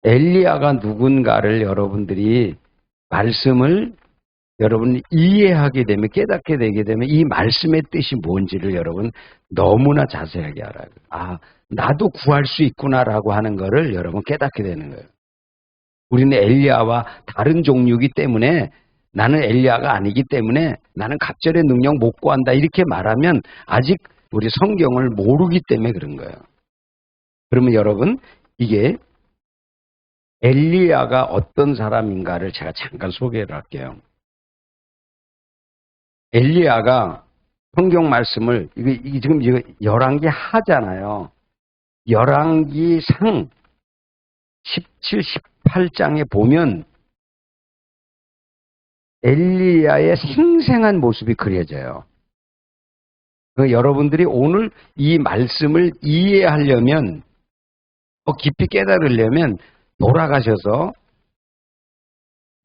엘리야가 누군가를 여러분들이 말씀을 여러분 이해하게 되면 깨닫게 되게 되면 이 말씀의 뜻이 뭔지를 여러분 너무나 자세하게 알아요. 아, 나도 구할 수 있구나라고 하는 거를 여러분 깨닫게 되는 거예요. 우리는 엘리야와 다른 종류이기 때문에 나는 엘리야가 아니기 때문에 나는 갑절의 능력 못 구한다 이렇게 말하면 아직 우리 성경을 모르기 때문에 그런 거예요. 그러면 여러분 이게 엘리야가 어떤 사람인가를 제가 잠깐 소개를 할게요. 엘리야가 성경 말씀을 이게 지금 열왕기 하잖아요. 열왕기 상 17, 18장에 보면 엘리야의 생생한 모습이 그려져요. 여러분들이 오늘 이 말씀을 이해하려면 더 깊이 깨달으려면 돌아가셔서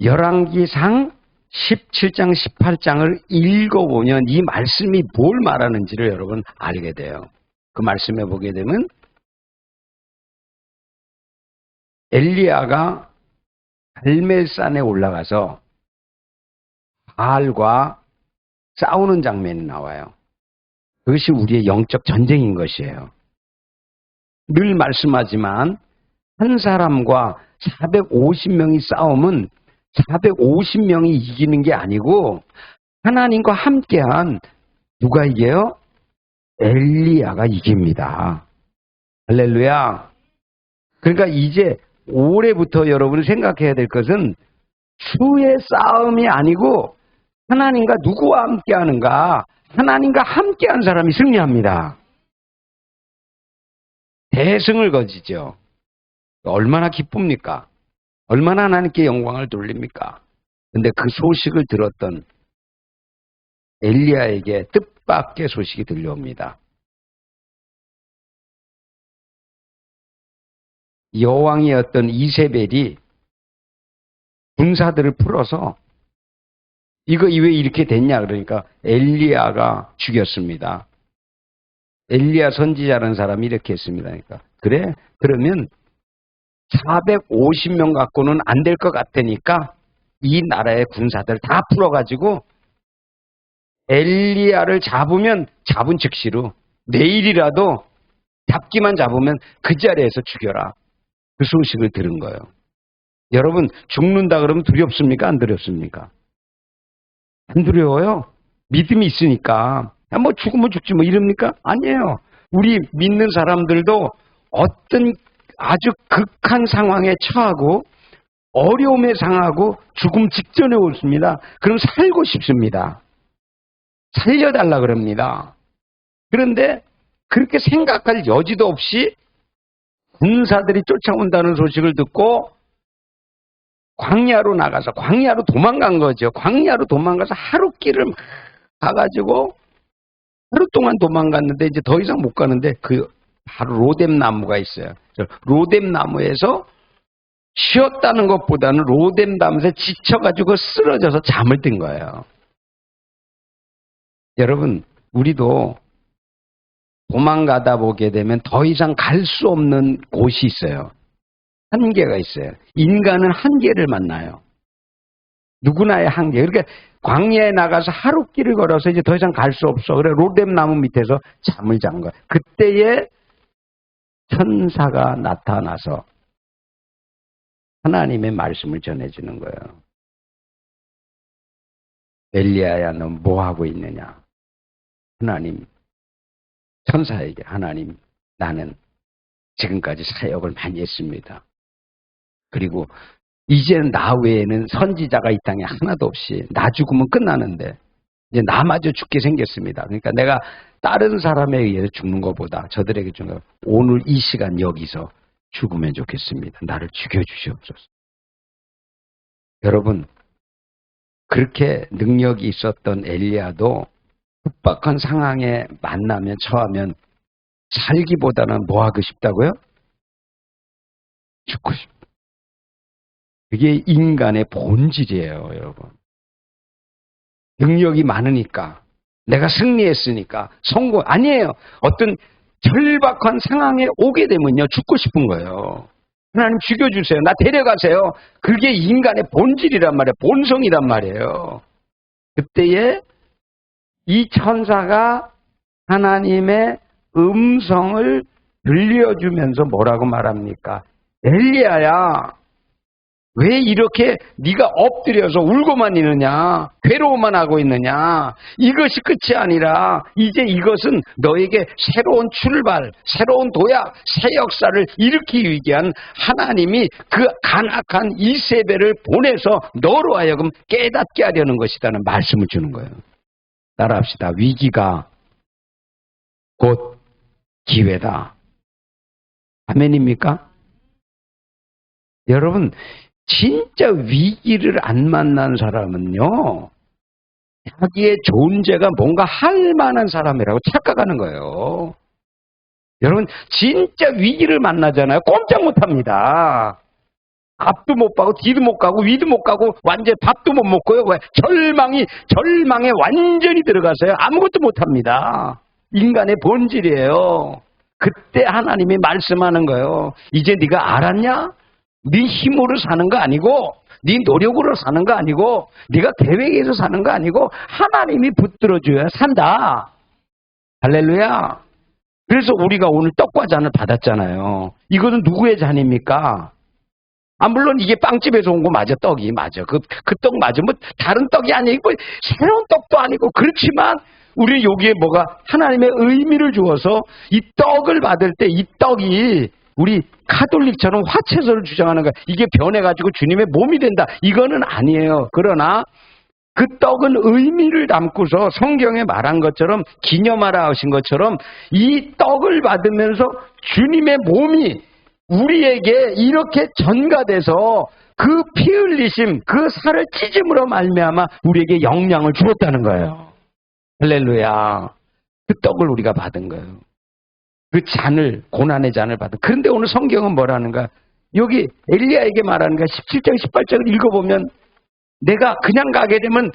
열왕기상 17장, 18장을 읽어보면 이 말씀이 뭘 말하는지를 여러분 알게 돼요. 그 말씀에 보게 되면 엘리야가 갈멜산에 올라가서 바알과 싸우는 장면이 나와요. 그것이 우리의 영적 전쟁인 것이에요. 늘 말씀하지만 한 사람과 450명이 싸우면 450명이 이기는 게 아니고 하나님과 함께한 누가 이겨요? 엘리야가 이깁니다. 할렐루야. 그러니까 이제 올해부터 여러분이 생각해야 될 것은 수의 싸움이 아니고 하나님과 누구와 함께하는가? 하나님과 함께한 사람이 승리합니다. 대승을 거지죠. 얼마나 기쁩니까? 얼마나 하나님께 영광을 돌립니까? 근데 그 소식을 들었던 엘리야에게 뜻밖의 소식이 들려옵니다. 여왕이었던 이세벨이 군사들을 풀어서 이거 왜 이렇게 됐냐 그러니까 엘리야가 죽였습니다. 엘리야 선지자라는 사람이 이렇게 했습니다. 그러니까 그래? 그러면 450명 갖고는 안 될 것 같으니까 이 나라의 군사들 다 풀어가지고 엘리야를 잡으면 잡은 즉시로 내일이라도 잡기만 잡으면 그 자리에서 죽여라. 그 소식을 들은 거예요. 여러분 죽는다 그러면 두렵습니까? 안 두렵습니까? 안 두려워요. 믿음이 있으니까. 뭐 죽으면 죽지 뭐 이럽니까? 아니에요. 우리 믿는 사람들도 어떤 아주 극한 상황에 처하고 어려움에 상하고 죽음 직전에 오습니다. 그럼 살고 싶습니다. 살려달라 그럽니다. 그런데 그렇게 생각할 여지도 없이 군사들이 쫓아온다는 소식을 듣고 광야로 나가서 광야로 도망간 거죠. 광야로 도망가서 하루 길을 막 가가지고 하루 동안 도망갔는데 이제 더 이상 못 가는데 그 바로 로뎀 나무가 있어요. 로뎀 나무에서 쉬었다는 것보다는 로뎀 나무에 지쳐가지고 쓰러져서 잠을 든 거예요. 여러분 우리도 도망가다 보게 되면 더 이상 갈 수 없는 곳이 있어요. 한계가 있어요. 인간은 한계를 만나요. 누구나의 한계. 그러니까 광야에 나가서 하루길을 걸어서 이제 더 이상 갈 수 없어. 그래 로뎀 나무 밑에서 잠을 잔 거야. 그때에 천사가 나타나서 하나님의 말씀을 전해주는 거예요. 엘리야야 너 뭐하고 있느냐. 하나님 천사에게 하나님 나는 지금까지 사역을 많이 했습니다. 그리고 이제는 나 외에는 선지자가 이 땅에 하나도 없이 나 죽으면 끝나는데 이제 나마저 죽게 생겼습니다. 그러니까 내가 다른 사람에 의해서 죽는 것보다 저들에게 좀 오늘 이 시간 여기서 죽으면 좋겠습니다. 나를 죽여주시옵소서. 여러분 그렇게 능력이 있었던 엘리야도 급박한 상황에 만나면 처하면 살기보다는 뭐 하고 싶다고요? 죽고 싶다. 그게 인간의 본질이에요, 여러분. 능력이 많으니까, 내가 승리했으니까, 성공, 아니에요. 어떤 절박한 상황에 오게 되면요, 죽고 싶은 거예요. 하나님 죽여주세요. 나 데려가세요. 그게 인간의 본질이란 말이에요. 본성이란 말이에요. 그때에 이 천사가 하나님의 음성을 들려주면서 뭐라고 말합니까? 엘리야야, 왜 이렇게 네가 엎드려서 울고만 있느냐? 괴로워만 하고 있느냐? 이것이 끝이 아니라 이제 이것은 너에게 새로운 출발, 새로운 도약, 새 역사를 일으키기 위한 하나님이 그 간악한 이세벨을 보내서 너로 하여금 깨닫게 하려는 것이라는 말씀을 주는 거예요. 따라합시다. 위기가 곧 기회다. 아멘입니까? 여러분, 진짜 위기를 안 만난 사람은요, 자기의 존재가 뭔가 할 만한 사람이라고 착각하는 거예요. 여러분, 진짜 위기를 만나잖아요. 꼼짝 못 합니다. 앞도 못 가고, 뒤도 못 가고, 위도 못 가고, 완전 밥도 못 먹고요. 왜? 절망에 완전히 들어가서요. 아무것도 못 합니다. 인간의 본질이에요. 그때 하나님이 말씀하는 거예요. 이제 네가 알았냐? 네 힘으로 사는 거 아니고, 네 노력으로 사는 거 아니고, 네가 계획에서 사는 거 아니고, 하나님이 붙들어줘야 산다. 할렐루야. 그래서 우리가 오늘 떡과 잔을 받았잖아요. 이거는 누구의 잔입니까? 물론 이게 빵집에서 온 거 맞아, 떡이 맞아. 그 떡 맞아. 뭐 다른 떡이 아니고 새로운 떡도 아니고 그렇지만 우리 여기에 뭐가 하나님의 의미를 주어서 이 떡을 받을 때 이 떡이 우리 카톨릭처럼 화채소를 주장하는 거야. 이게 변해가지고 주님의 몸이 된다. 이거는 아니에요. 그러나 그 떡은 의미를 담고서 성경에 말한 것처럼 기념하라 하신 것처럼 이 떡을 받으면서 주님의 몸이 우리에게 이렇게 전가돼서 그 피 흘리심, 그 살을 찢음으로 말미암아 우리에게 영향을 주었다는 거예요. 할렐루야. 그 떡을 우리가 받은 거예요. 그 잔을, 고난의 잔을 받은. 그런데 오늘 성경은 뭐라는가? 여기 엘리야에게 말하는 거야. 17장, 18장을 읽어보면 내가 그냥 가게 되면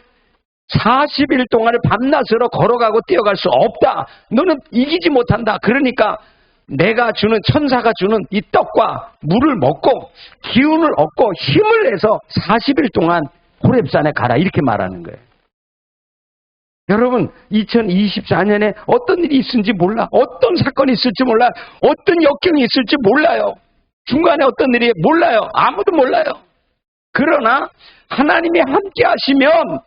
40일 동안을 밤낮으로 걸어가고 뛰어갈 수 없다. 너는 이기지 못한다. 그러니까 내가 주는, 천사가 주는 이 떡과 물을 먹고 기운을 얻고 힘을 내서 40일 동안 호렙산에 가라. 이렇게 말하는 거예요. 여러분, 2024년에 어떤 일이 있을지 몰라. 어떤 사건이 있을지 몰라. 어떤 역경이 있을지 몰라요. 중간에 어떤 일이 몰라요. 아무도 몰라요. 그러나 하나님이 함께 하시면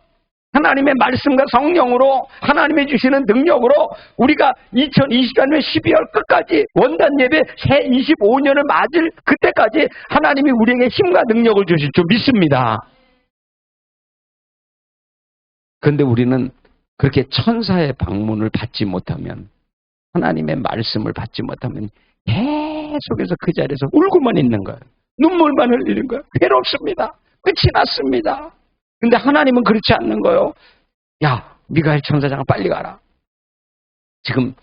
하나님의 말씀과 성령으로 하나님이 주시는 능력으로 우리가 2024년 12월 끝까지 원단 예배 새 25년을 맞을 그때까지 하나님이 우리에게 힘과 능력을 주실 줄 믿습니다. 그런데 우리는 그렇게 천사의 방문을 받지 못하면, 하나님의 말씀을 받지 못하면 계속해서 그 자리에서 울고만 있는 거예요. 눈물만 흘리는 거예요. 괴롭습니다. 끝이 났습니다. 근데 하나님은 그렇지 않는 거예요. 야, 미가엘 천사장아 빨리 가라. 지금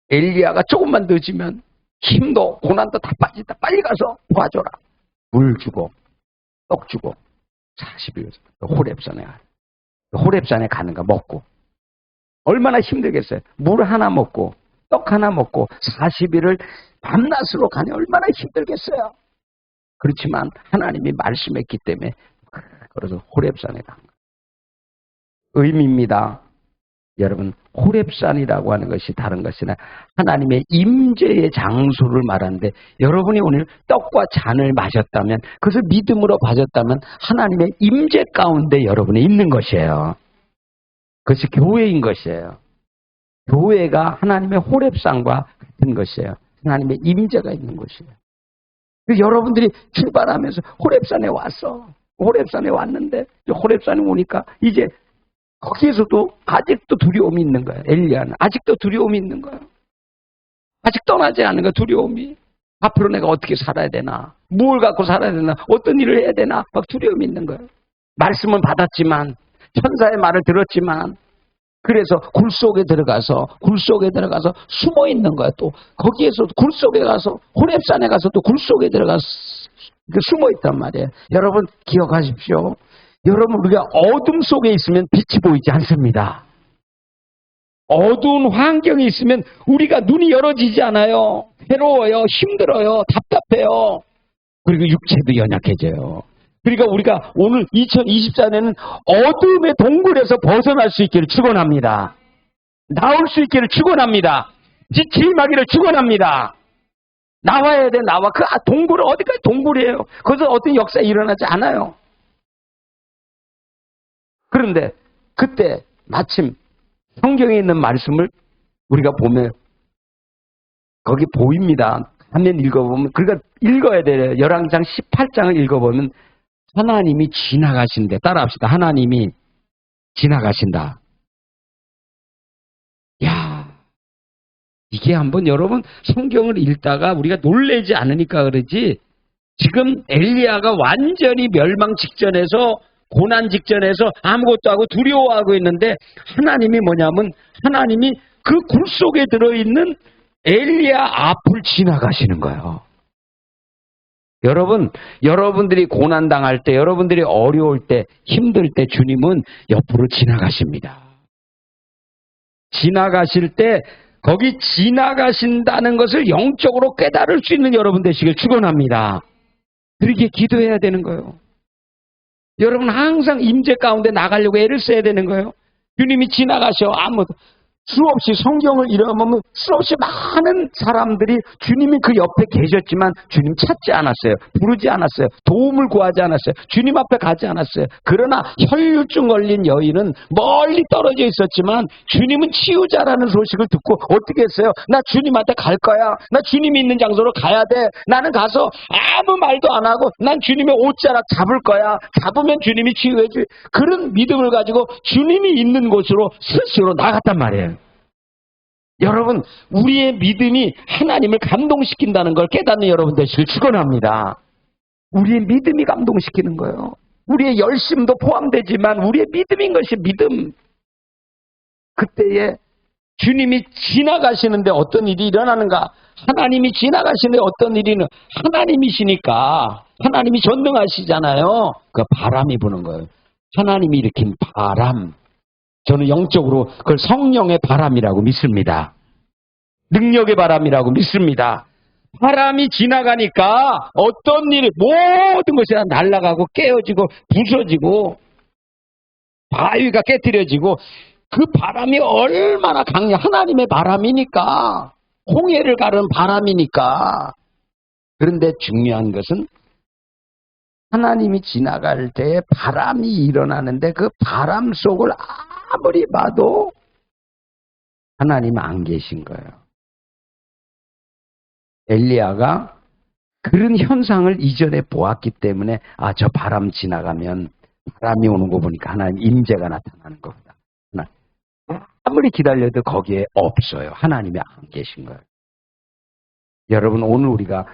엘리야가 조금만 늦으면 힘도 고난도 다 빠진다. 빨리 가서 도와줘라. 물 주고 떡 주고 40일 호렙산에 가라. 호렙산에 가는 거 먹고 얼마나 힘들겠어요. 물 하나 먹고 떡 하나 먹고 40일을 밤낮으로 가니 얼마나 힘들겠어요. 그렇지만 하나님이 말씀했기 때문에 그래서 호렙산에 간 거예요. 의미입니다. 여러분, 호렙산이라고 하는 것이 다른 것이 아니라 하나님의 임재의 장소를 말하는데, 여러분이 오늘 떡과 잔을 마셨다면, 그것을 믿음으로 가졌다면 하나님의 임재 가운데 여러분이 있는 것이에요. 그것이 교회인 것이에요. 교회가 하나님의 호렙산과 같은 것이에요. 하나님의 임재가 있는 것이에요. 여러분들이 출발하면서 호렙산에 왔어. 호렙산에 왔는데 호렙산에 오니까 이제 거기에서도 아직도 두려움이 있는 거예요. 엘리야는 아직도 두려움이 있는 거예요. 아직 떠나지 않은 거예요. 두려움이. 앞으로 내가 어떻게 살아야 되나, 뭘 갖고 살아야 되나, 어떤 일을 해야 되나, 막 두려움이 있는 거예요. 말씀은 받았지만, 천사의 말을 들었지만, 그래서 굴 속에 들어가서 숨어 있는 거야. 또 거기에서 굴 속에 가서, 호렙산에 가서 또 굴 속에 들어가서 숨어 있단 말이에요. 여러분 기억하십시오. 여러분, 우리가 어둠 속에 있으면 빛이 보이지 않습니다. 어두운 환경이 있으면 우리가 눈이 열어지지 않아요. 괴로워요. 힘들어요. 답답해요. 그리고 육체도 연약해져요. 그러니까 우리가 오늘 2024년에는 어둠의 동굴에서 벗어날 수 있기를 축원합니다. 나올 수 있기를 축원합니다. 빛이 임하기를 축원합니다. 나와야 돼, 나와. 그 동굴은 어디까지 동굴이에요. 거기서 어떤 역사 일어나지 않아요. 그런데 그때 마침 성경에 있는 말씀을 우리가 보면 거기 보입니다. 화면 읽어보면, 그러니까 읽어야 돼요. 열왕기상 18장을 읽어보면 하나님이 지나가신대. 따라합시다. 하나님이 지나가신다. 야, 이게 한번 여러분 성경을 읽다가 우리가 놀라지 않으니까 그러지, 지금 엘리야가 완전히 멸망 직전에서, 고난 직전에서 아무것도 하고 두려워하고 있는데 하나님이 뭐냐면 하나님이 그 굴 속에 들어있는 엘리야 앞을 지나가시는 거예요. 여러분, 여러분들이 고난당할 때, 여러분들이 어려울 때, 힘들 때 주님은 옆으로 지나가십니다. 지나가실 때 거기 지나가신다는 것을 영적으로 깨달을 수 있는 여러분 되시길 축원합니다. 그렇게 기도해야 되는 거예요. 여러분 항상 임재 가운데 나가려고 애를 써야 되는 거예요. 주님이 지나가셔. 아무도 수없이 성경을 읽어보면 수없이 많은 사람들이 주님이 그 옆에 계셨지만 주님 찾지 않았어요. 부르지 않았어요. 도움을 구하지 않았어요. 주님 앞에 가지 않았어요. 그러나 혈류증 걸린 여인은 멀리 떨어져 있었지만 주님은 치유자라는 소식을 듣고 어떻게 했어요? 나 주님한테 갈 거야. 나 주님이 있는 장소로 가야 돼. 나는 가서 아무 말도 안 하고 난 주님의 옷자락 잡을 거야. 잡으면 주님이 치유해 줄. 그런 믿음을 가지고 주님이 있는 곳으로 스스로 나갔단 말이에요. 여러분, 우리의 믿음이 하나님을 감동시킨다는 걸 깨닫는 여러분 되시길 축원합니다. 우리의 믿음이 감동시키는 거예요. 우리의 열심도 포함되지만 우리의 믿음인 것이 믿음. 그때에 주님이 지나가시는데 어떤 일이 일어나는가? 하나님이 지나가시는데 어떤 일이는 하나님이시니까, 하나님이 전능하시잖아요. 그 바람이 부는 거예요. 하나님이 일으킨 바람. 저는 영적으로 그걸 성령의 바람이라고 믿습니다. 능력의 바람이라고 믿습니다. 바람이 지나가니까 어떤 일이, 모든 것이 다 날아가고 깨어지고 부서지고 바위가 깨트려지고, 그 바람이 얼마나 강력, 하나님의 바람이니까, 홍해를 가른 바람이니까. 그런데 중요한 것은 하나님이 지나갈 때 바람이 일어나는데 그 바람 속을 아무리 봐도 하나님은 안 계신 거예요. 엘리야가 그런 현상을 이전에 보았기 때문에 저 바람 지나가면, 바람이 오는 거 보니까 하나님 임재가 나타나는 겁니다. 아무리 기다려도 거기에 없어요. 하나님이 안 계신 거예요. 여러분, 오늘 우리가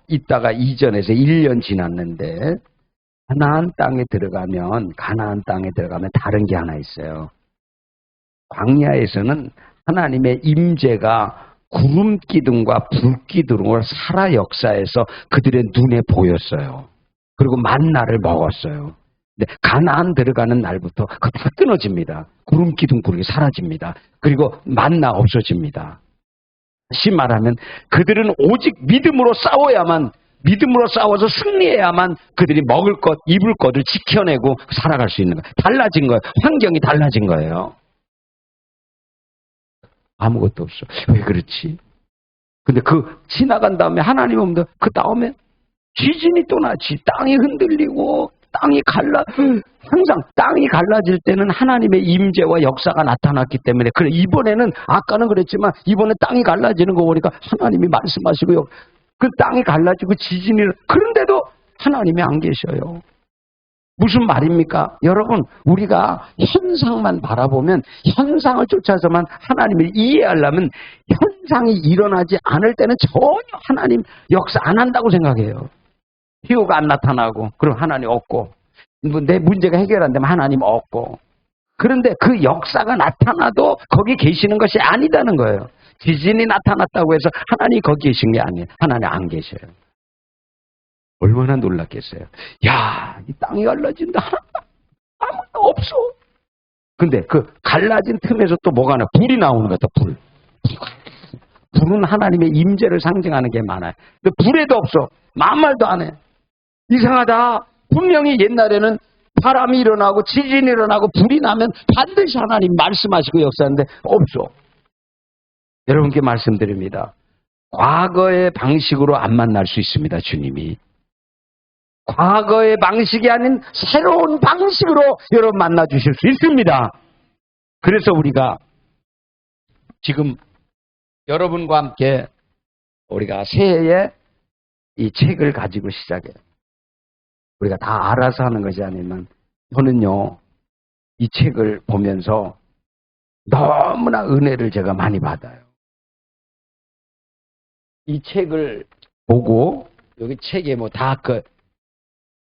이따가 이전에서 1년 지났는데 가나안 땅에 들어가면 다른 게 하나 있어요. 광야에서는 하나님의 임재가 구름 기둥과 불 기둥으로 살아 역사해서 그들의 눈에 보였어요. 그리고 만나를 먹었어요. 근데 가나안 들어가는 날부터 그거 다 끊어집니다. 구름 기둥 불이 사라집니다. 그리고 만나 없어집니다. 다시 말하면 그들은 오직 믿음으로 싸워서 승리해야만 그들이 먹을 것, 입을 것을 지켜내고 살아갈 수 있는 거예요. 달라진 거예요. 환경이 달라진 거예요. 아무것도 없어. 왜 그렇지? 근데 지나간 다음에 하나님 없는데 그 다음에 지진이 또 나지. 땅이 흔들리고 땅이 항상 땅이 갈라질 때는 하나님의 임재와 역사가 나타났기 때문에, 그래, 이번에는, 아까는 그랬지만 이번에 땅이 갈라지는 거 보니까 하나님이 말씀하시고요. 그 땅이 갈라지고 지진이, 그런데도 하나님이 안 계셔요. 무슨 말입니까? 여러분, 우리가 현상만 바라보면, 현상을 쫓아서만 하나님을 이해하려면 현상이 일어나지 않을 때는 전혀 하나님 역사 안 한다고 생각해요. 희호가 안 나타나고, 그럼 하나님 없고, 내 문제가 해결 안 되면 하나님 없고. 그런데 그 역사가 나타나도 거기 계시는 것이 아니다는 거예요. 지진이 나타났다고 해서 하나님이 거기 계신 게 아니에요. 하나님 안 계셔요. 얼마나 놀랐겠어요. 야, 이 땅이 갈라진다. 아무도 없어. 근데 그 갈라진 틈에서 또 뭐가 나? 불이 나오는 거다. 불은 하나님의 임재를 상징하는 게 많아요. 근데 불에도 없어. 아무 말도 안 해. 이상하다. 분명히 옛날에는 바람이 일어나고 지진이 일어나고 불이 나면 반드시 하나님 말씀하시고 역사하는데 없어. 여러분께 말씀드립니다. 과거의 방식으로 안 만날 수 있습니다. 주님이. 과거의 방식이 아닌 새로운 방식으로 여러분 만나 주실 수 있습니다. 그래서 우리가 지금 여러분과 함께 우리가 새해에 이 책을 가지고 시작해요. 우리가 다 알아서 하는 것이 아니면 저는요, 이 책을 보면서 너무나 은혜를 제가 많이 받아요. 이 책을 보고 여기 책에 뭐 다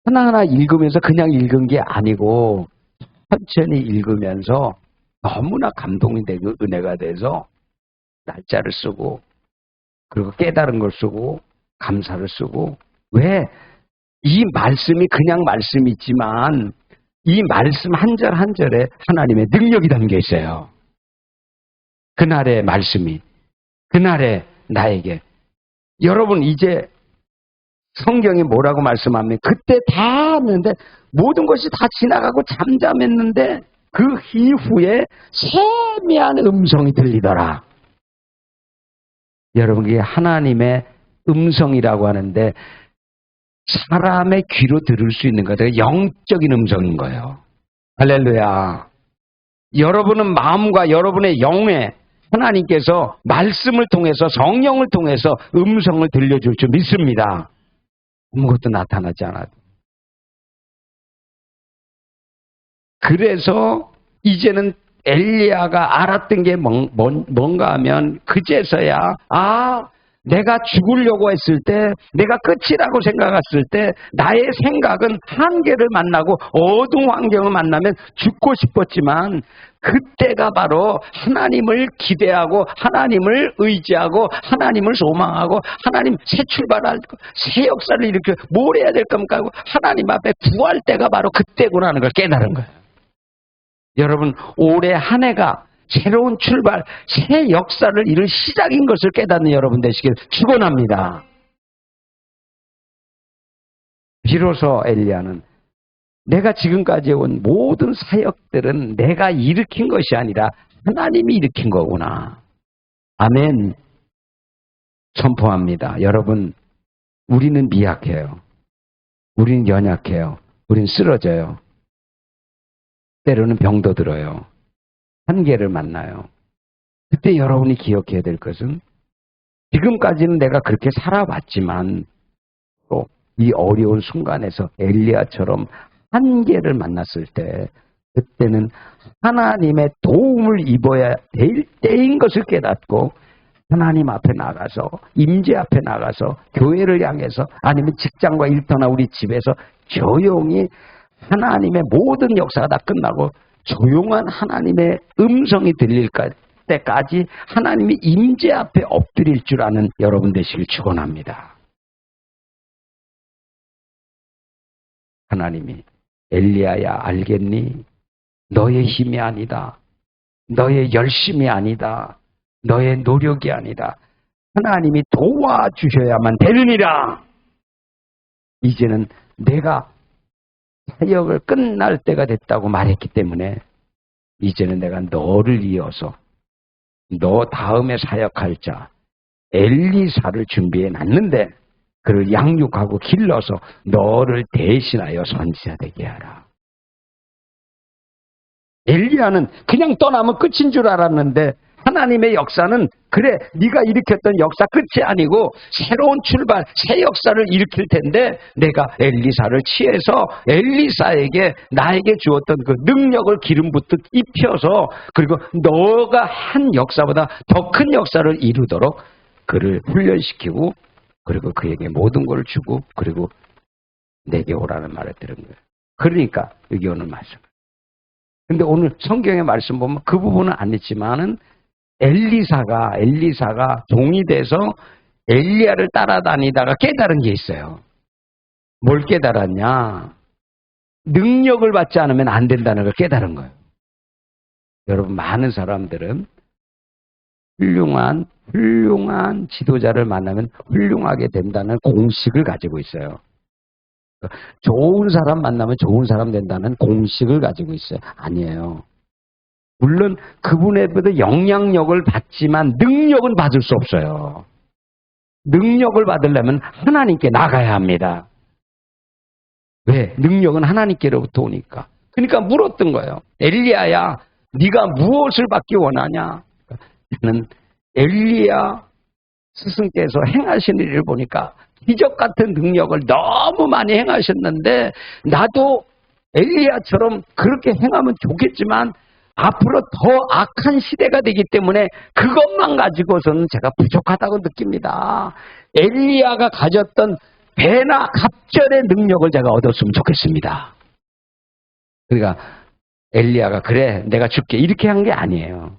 하나하나 읽으면서 그냥 읽은 게 아니고 천천히 읽으면서 너무나 감동이 되고 은혜가 돼서 날짜를 쓰고 그리고 깨달은 걸 쓰고 감사를 쓰고 왜? 이 말씀이 그냥 말씀이지만 이 말씀 한 절 한 절에 하나님의 능력이 담겨 있어요. 그날의 말씀이 그날의 나에게 여러분 이제 성경이 뭐라고 말씀하면 그때 다 했는데 모든 것이 다 지나가고 잠잠했는데 그 이후에 세미한 음성이 들리더라. 여러분 그게 하나님의 음성이라고 하는데 사람의 귀로 들을 수 있는 것은 영적인 음성인 거예요. 할렐루야. 여러분은 마음과 여러분의 영에 하나님께서 말씀을 통해서 성령을 통해서 음성을 들려줄 줄 믿습니다. 아무것도 나타나지 않아도. 그래서 이제는 엘리야가 알았던 게 뭔가 하면 그제서야 내가 죽으려고 했을 때 내가 끝이라고 생각했을 때 나의 생각은 한계를 만나고 어두운 환경을 만나면 죽고 싶었지만 그때가 바로 하나님을 기대하고 하나님을 의지하고 하나님을 소망하고 하나님 새 출발할 새 역사를 일으켜 뭘 해야 될까 하고 하나님 앞에 구할 때가 바로 그때구나 하는 걸 깨달은 거예요. 여러분 올해 한 해가 새로운 출발, 새 역사를 이룰 시작인 것을 깨닫는 여러분 되시길 축원합니다. 비로소 엘리야는 내가 지금까지 온 모든 사역들은 내가 일으킨 것이 아니라 하나님이 일으킨 거구나. 아멘. 선포합니다. 여러분, 우리는 미약해요. 우리는 연약해요. 우리는 쓰러져요. 때로는 병도 들어요. 한계를 만나요. 그때 여러분이 기억해야 될 것은 지금까지는 내가 그렇게 살아왔지만 또 이 어려운 순간에서 엘리야처럼 한계를 만났을 때 그때는 하나님의 도움을 입어야 될 때인 것을 깨닫고 하나님 앞에 나가서 임재 앞에 나가서 교회를 향해서 아니면 직장과 일터나 우리 집에서 조용히 하나님의 모든 역사가 다 끝나고 조용한 하나님의 음성이 들릴 때까지 하나님이 임재 앞에 엎드릴 줄 아는 여러분 되시길 축원합니다. 하나님이 엘리야야 알겠니? 너의 힘이 아니다. 너의 열심이 아니다. 너의 노력이 아니다. 하나님이 도와주셔야만 되느니라. 이제는 내가 사역을 끝날 때가 됐다고 말했기 때문에 이제는 내가 너를 이어서 너 다음에 사역할 자 엘리사를 준비해 놨는데 그를 양육하고 길러서 너를 대신하여 선지자 되게 하라. 엘리야는 그냥 떠나면 끝인 줄 알았는데 하나님의 역사는 그래 네가 일으켰던 역사 끝이 아니고 새로운 출발, 새 역사를 일으킬 텐데 내가 엘리사를 취해서 엘리사에게 나에게 주었던 그 능력을 기름 붓듯 입혀서 그리고 너가 한 역사보다 더 큰 역사를 이루도록 그를 훈련시키고 그리고 그에게 모든 걸 주고 그리고 내게 오라는 말을 들은 거예요. 그러니까 여기 오늘 말씀. 근데 오늘 성경의 말씀 보면 그 부분은 안 했지만은 엘리사가 종이 돼서 엘리야를 따라다니다가 깨달은 게 있어요. 뭘 깨달았냐? 능력을 받지 않으면 안 된다는 걸 깨달은 거예요. 여러분 많은 사람들은 훌륭한 훌륭한 지도자를 만나면 훌륭하게 된다는 공식을 가지고 있어요. 좋은 사람 만나면 좋은 사람 된다는 공식을 가지고 있어요. 아니에요. 물론 그분에게도 영향력을 받지만 능력은 받을 수 없어요. 능력을 받으려면 하나님께 나가야 합니다. 왜? 능력은 하나님께로부터 오니까. 그러니까 물었던 거예요. 엘리야야, 네가 무엇을 받기 원하냐? 저는 엘리야 스승께서 행하신 일을 보니까 기적 같은 능력을 너무 많이 행하셨는데 나도 엘리야처럼 그렇게 행하면 좋겠지만 앞으로 더 악한 시대가 되기 때문에 그것만 가지고서는 제가 부족하다고 느낍니다. 엘리야가 가졌던 배나 갑절의 능력을 제가 얻었으면 좋겠습니다. 그러니까 엘리야가 그래 내가 줄게 이렇게 한 게 아니에요.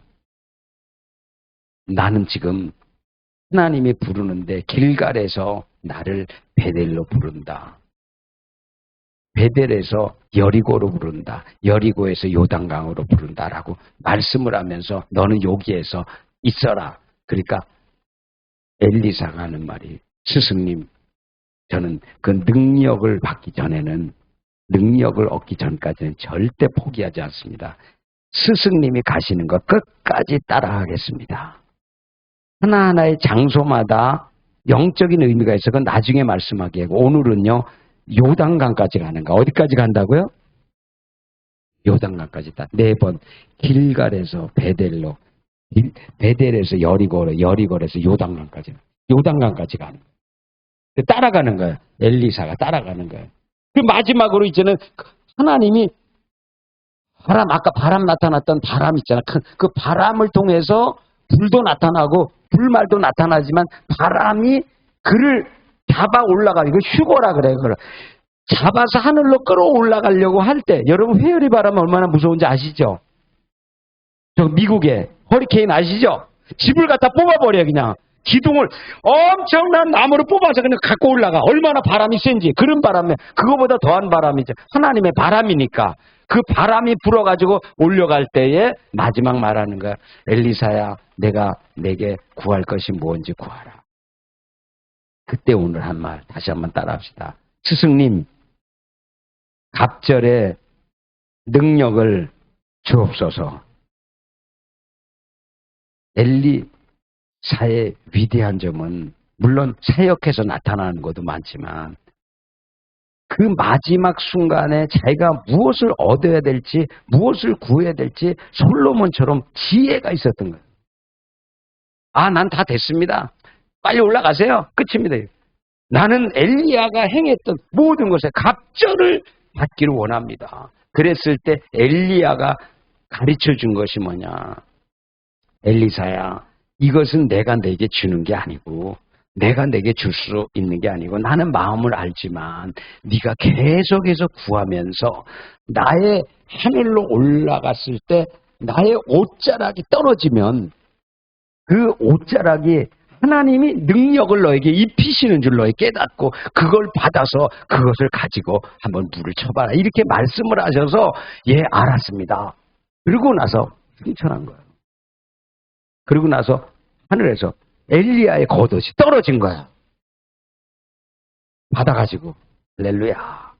나는 지금 하나님이 부르는데 길갈에서 나를 베델로 부른다. 베델에서 여리고로 부른다. 여리고에서 요단강으로 부른다라고 말씀을 하면서 너는 여기에서 있어라. 그러니까 엘리사가 하는 말이 스승님 저는 그 능력을 받기 전에는 능력을 얻기 전까지는 절대 포기하지 않습니다. 스승님이 가시는 것 끝까지 따라가겠습니다. 하나하나의 장소마다 영적인 의미가 있어. 그건 나중에 말씀하기에 오늘은요. 요단강까지 가는 거. 어디까지 간다고요? 요단강까지 다 4번. 길갈에서 베델로, 베델에서 여리고로, 여리고에서 요단강까지 가는 거예요. 따라가는 거예요. 엘리사가 따라가는 거예요. 그 마지막으로 이제는 하나님이 아까 바람 나타났던 바람 있잖아. 그 바람을 통해서 불도 나타나고 불말도 나타나지만 바람이 그를 잡아 올라가고 휴거라 그래요. 그걸 잡아서 하늘로 끌어올라가려고 할 때 여러분 회오리 바람은 얼마나 무서운지 아시죠? 저 미국의 허리케인 아시죠? 집을 갖다 뽑아버려 그냥. 기둥을 엄청난 나무를 뽑아서 그냥 갖고 올라가. 얼마나 바람이 센지. 그런 바람에 그거보다 더한 바람이죠. 하나님의 바람이니까. 그 바람이 불어가지고 올려갈 때에 마지막 말하는 거야. 엘리사야 내가 내게 구할 것이 뭔지 구하라. 그때 오늘 한 말 다시 한번 따라합시다. 스승님 갑절의 능력을 주옵소서. 엘리사의 위대한 점은 물론 사역해서 나타나는 것도 많지만 그 마지막 순간에 자기가 무엇을 얻어야 될지 무엇을 구해야 될지 솔로몬처럼 지혜가 있었던 거예요. 아, 난 다 됐습니다. 빨리 올라가세요. 끝입니다. 나는 엘리야가 행했던 모든 것에 갑절을 받기를 원합니다. 그랬을 때 엘리야가 가르쳐 준 것이 뭐냐. 엘리사야, 이것은 내가 내게 주는 게 아니고 내가 내게 줄 수 있는 게 아니고 나는 마음을 알지만 네가 계속해서 구하면서 나의 하늘로 올라갔을 때 나의 옷자락이 떨어지면 그 옷자락이 하나님이 능력을 너에게 입히시는 줄 너에 깨닫고 그걸 받아서 그것을 가지고 한번 물을 쳐봐라. 이렇게 말씀을 하셔서 예 알았습니다. 그러고 나서 승천한 거예요. 그러고 나서 하늘에서 엘리야의 겉옷이 떨어진 거야. 받아가지고 할렐루야.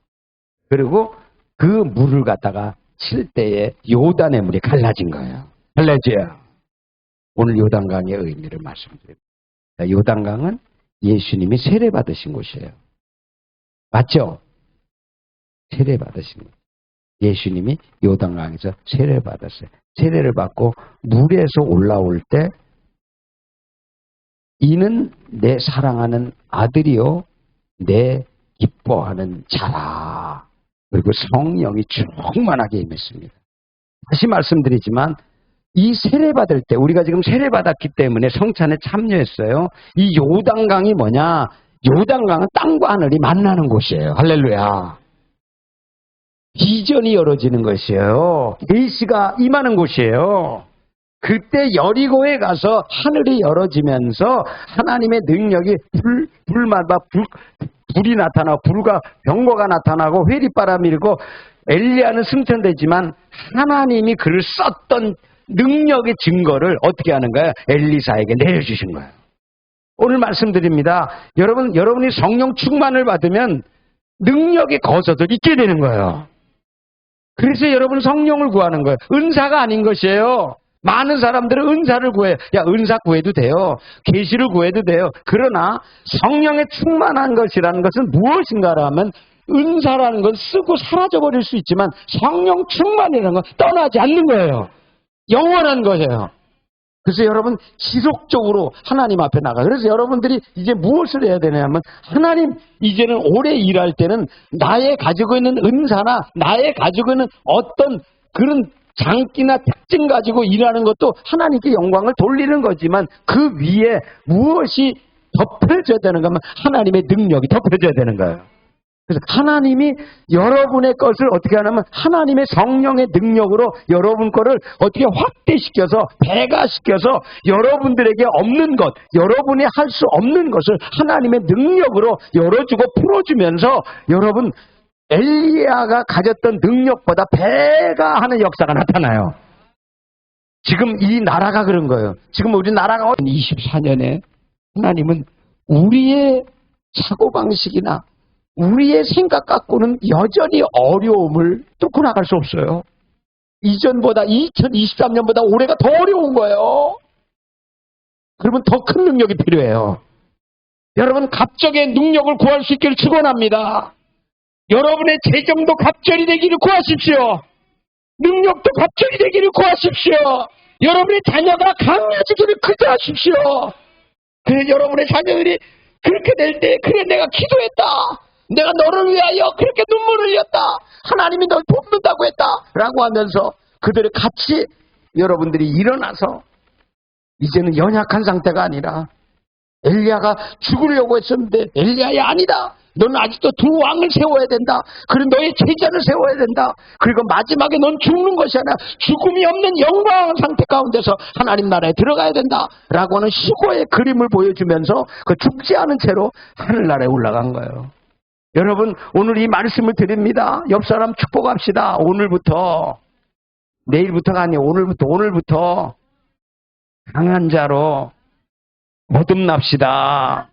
그리고 그 물을 갖다가 칠 때에 요단의 물이 갈라진 거예요. 할렐루야. 오늘 요단강의 의미를 말씀드립니다. 요단강은 예수님이 세례받으신 곳이에요. 맞죠? 세례받으신 곳. 예수님이 요단강에서 세례받았어요. 세례를 받고 물에서 올라올 때 이는 내 사랑하는 아들이요 내 기뻐하는 자라. 그리고 성령이 충만하게 임했습니다. 다시 말씀드리지만 이 세례받을 때 우리가 지금 세례받았기 때문에 성찬에 참여했어요. 이 요단강이 뭐냐? 요단강은 땅과 하늘이 만나는 곳이에요. 할렐루야. 비전이 열어지는 것이에요. 계시가 임하는 곳이에요. 그때 여리고에 가서 하늘이 열어지면서 하나님의 능력이 불마다 불이 나타나고 불과 병거가 나타나고 회리바람이 일고 엘리야는 승천되지만 하나님이 그를 썼던 능력의 증거를 어떻게 하는 거예요? 엘리사에게 내려주신 거예요. 오늘 말씀드립니다. 여러분이 성령 충만을 받으면 능력의 거저도 있게 되는 거예요. 그래서 여러분 성령을 구하는 거예요. 은사가 아닌 것이에요. 많은 사람들은 은사를 구해요. 야, 은사 구해도 돼요. 계시를 구해도 돼요. 그러나 성령에 충만한 것이라는 것은 무엇인가라면 은사라는 건 쓰고 사라져버릴 수 있지만 성령 충만이라는 건 떠나지 않는 거예요. 영원한 거예요. 그래서 여러분 지속적으로 하나님 앞에 나가. 그래서 여러분들이 이제 무엇을 해야 되냐면 하나님 이제는 오래 일할 때는 나의 가지고 있는 은사나 나의 가지고 있는 어떤 그런 장기나 특징 가지고 일하는 것도 하나님께 영광을 돌리는 거지만 그 위에 무엇이 덮여져야 되는가 하면 하나님의 능력이 덮여져야 되는 거예요. 그래서 하나님이 여러분의 것을 어떻게 하냐면 하나님의 성령의 능력으로 여러분 거를 어떻게 확대시켜서 배가시켜서 여러분들에게 없는 것, 여러분이 할 수 없는 것을 하나님의 능력으로 열어주고 풀어주면서 여러분 엘리야가 가졌던 능력보다 배가 하는 역사가 나타나요. 지금 이 나라가 그런 거예요. 지금 우리 나라가 24년에 하나님은 우리의 사고방식이나 우리의 생각 갖고는 여전히 어려움을 뚫고 나갈 수 없어요. 이전보다 2023년보다 올해가 더 어려운 거예요. 그러면 더 큰 능력이 필요해요. 여러분 갑절의 능력을 구할 수 있기를 축원합니다. 여러분의 재정도 갑절이 되기를 구하십시오. 능력도 갑절이 되기를 구하십시오. 여러분의 자녀가 강해지기를 기도하십시오. 그래 여러분의 자녀들이 그렇게 될 때 그래 내가 기도했다. 내가 너를 위하여 그렇게 눈물을 흘렸다. 하나님이 널 돕는다고 했다. 라고 하면서 그들을 같이 여러분들이 일어나서 이제는 연약한 상태가 아니라 엘리야가 죽으려고 했었는데 엘리야야 아니다. 너는 아직도 두 왕을 세워야 된다. 그리고 너의 제자를 세워야 된다. 그리고 마지막에 넌 죽는 것이 아니라 죽음이 없는 영광 상태 가운데서 하나님 나라에 들어가야 된다. 라고 하는 수고의 그림을 보여주면서 그 죽지 않은 채로 하늘나라에 올라간 거예요. 여러분 오늘 이 말씀을 드립니다. 옆 사람 축복합시다. 오늘부터 내일부터가 아니에요. 오늘부터 강한 자로 거듭납시다.